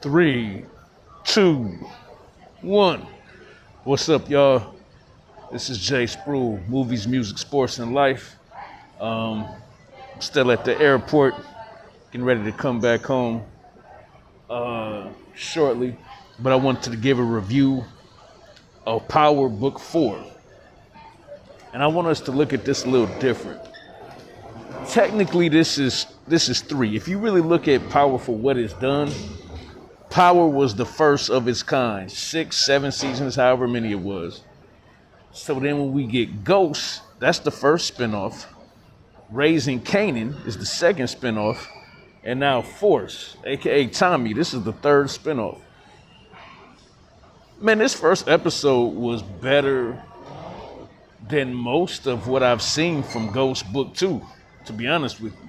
Three, two, one. What's up, y'all? This is Jay Spruill, movies, music, sports, and life. Still at the airport, getting ready to come back home shortly. But I wanted to give a review of Power Book 4. And I want us to look at this a little different. Technically, this is 3. If you really look at Power for what it's done, Power was the first of its kind. 6, 7 seasons, however many it was. So then when we get Ghost, that's the first spinoff. Raising Kanan is the second spinoff. And now Force, aka Tommy, this is the third spinoff. Man, this first episode was better than most of what I've seen from Ghost Book 2, to be honest with you.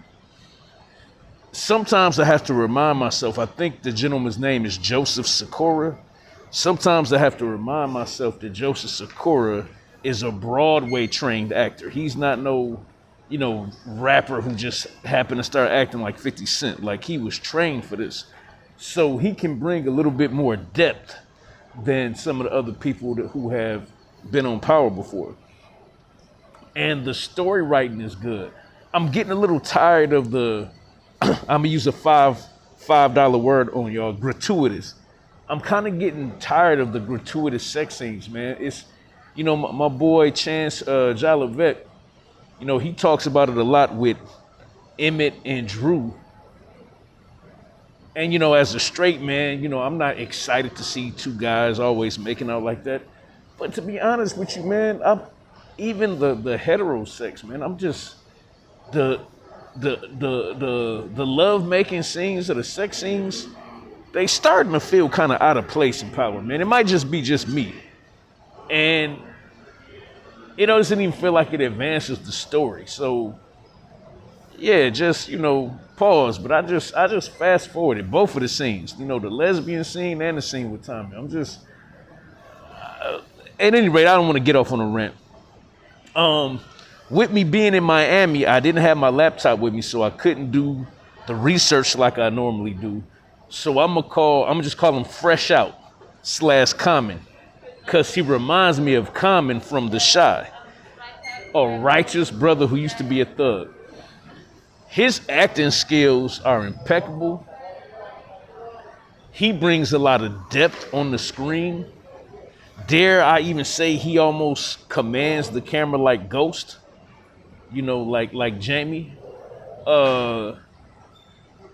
Sometimes I have to remind myself, I think the gentleman's name is Joseph Sikora. Sometimes I have to remind myself that Joseph Sikora is a Broadway trained actor. He's not no, rapper who just happened to start acting like 50 Cent. Like, he was trained for this. So he can bring a little bit more depth than some of the other people who have been on Power before. And the story writing is good. I'm getting a little tired of the I'm gonna use a $5 word on y'all, gratuitous. I'm kind of getting tired of the gratuitous sex scenes, man. It's, my boy Chance Jolivet, he talks about it a lot with Emmett and Drew. And, as a straight man, I'm not excited to see two guys always making out like that. But to be honest with you, man, even the hetero sex, man, I'm just the love making scenes or the sex scenes, they starting to feel kind of out of place in Power, man. It might just be just me. And it doesn't even feel like it advances the story. So yeah, just, pause. But I just fast forwarded both of the scenes, the lesbian scene and the scene with Tommy. I'm just at any rate, I don't want to get off on a rant. With me being in Miami, I didn't have my laptop with me, so I couldn't do the research like I normally do. So I'm gonna just call him Fresh Out / Common, because he reminds me of Common from The Chi, a righteous brother who used to be a thug. His acting skills are impeccable. He brings a lot of depth on the screen. Dare I even say he almost commands the camera like Ghost? Like Jamie.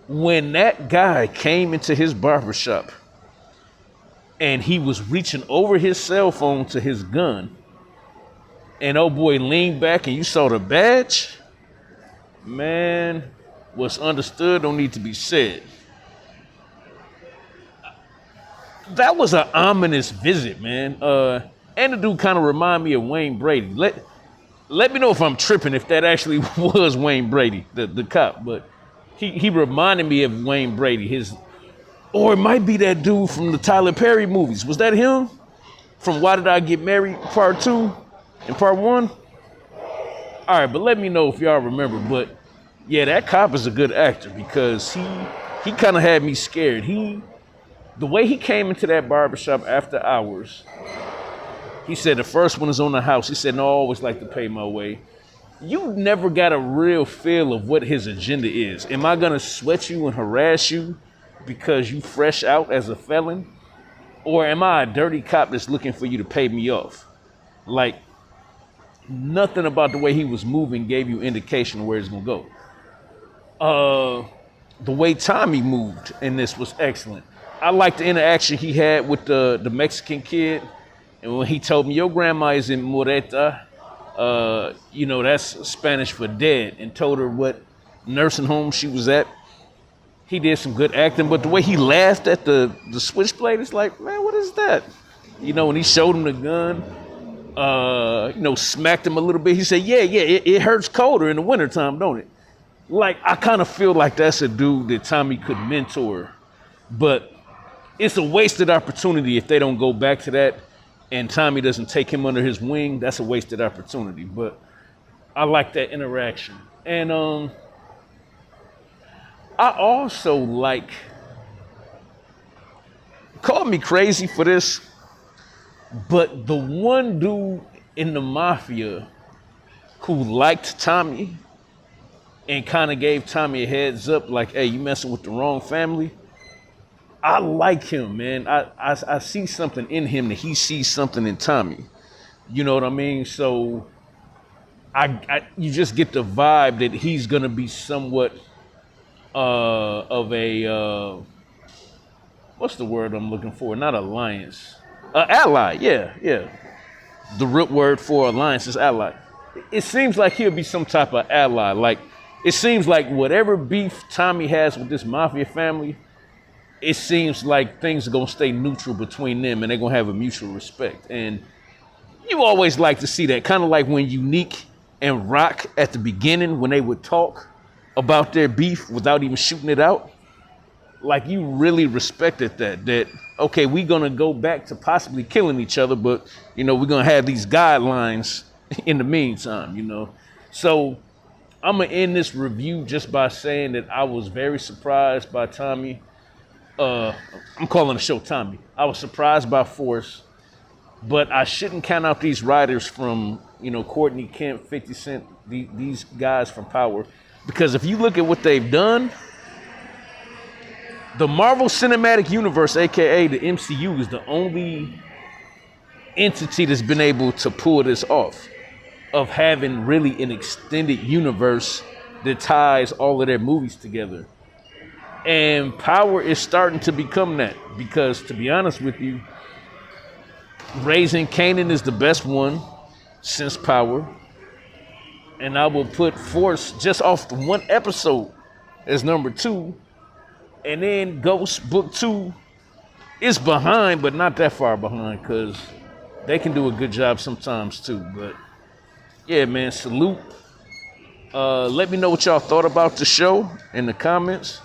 When that guy came into his barbershop and he was reaching over his cell phone to his gun, and oh boy leaned back and you saw the badge, man, what's understood don't need to be said. That was an ominous visit, man. And the dude kind of remind me of Wayne Brady. Let me know if I'm tripping, if that actually was Wayne Brady, the cop. But he reminded me of Wayne Brady. Or it might be that dude from the Tyler Perry movies. Was that him? From Why Did I Get Married, Part 2 and Part 1? All right, but let me know if y'all remember. But yeah, that cop is a good actor because he kind of had me scared. The way he came into that barbershop after hours, he said the first one is on the house. He said, no, I always like to pay my way. You never got a real feel of what his agenda is. Am I going to sweat you and harass you because you fresh out as a felon? Or am I a dirty cop that's looking for you to pay me off? Like, nothing about the way he was moving gave you indication of where it's going to go. The way Tommy moved in this was excellent. I liked the interaction he had with the Mexican kid. And when he told me, your grandma is in Moreta, that's Spanish for dead, and told her what nursing home she was at, he did some good acting. But the way he laughed at the switchblade, it's like, man, what is that? When he showed him the gun, smacked him a little bit, he said, yeah, it hurts colder in the wintertime, don't it? Like, I kind of feel like that's a dude that Tommy could mentor. But it's a wasted opportunity if they don't go back to that and Tommy doesn't take him under his wing. That's a wasted opportunity. But I like that interaction. And I also like call me crazy for this, but the one dude in the mafia who liked Tommy and kind of gave Tommy a heads up, like, hey, you messing with the wrong family. I like him, man. I see something in him that he sees something in Tommy. You know what I mean? So you just get the vibe that he's gonna be somewhat of a what's the word I'm looking for? Not alliance, ally. Yeah. The root word for alliance is ally. It seems like he'll be some type of ally. Like, it seems like whatever beef Tommy has with this mafia family, it seems like things are gonna stay neutral between them, and they're gonna have a mutual respect. And you always like to see that, kind of like when Unique and Rock at the beginning, when they would talk about their beef without even shooting it out. Like, you really respected that okay, we're gonna go back to possibly killing each other, but we're gonna have these guidelines in the meantime. So I'm gonna end this review just by saying that I was very surprised by Tommy. I'm calling the show Tommy. I was surprised by Force, but I shouldn't count out these writers from Courtney Kemp, 50 Cent, these guys from Power, because if you look at what they've done, the Marvel Cinematic Universe, aka the MCU, is the only entity that's been able to pull this off, of having really an extended universe that ties all of their movies together. And Power is starting to become that, because, to be honest with you, Raising Kanan is the best one since Power. And I will put Force just off the one episode as number 2. And then Ghost Book 2 is behind, but not that far behind, because they can do a good job sometimes too. But yeah, man, salute. Let me know what y'all thought about the show in the comments.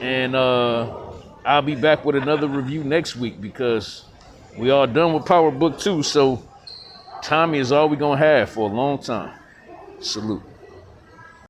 And I'll be back with another review next week, because we are done with Power Book 2. So Tommy is all we're going to have for a long time. Salute.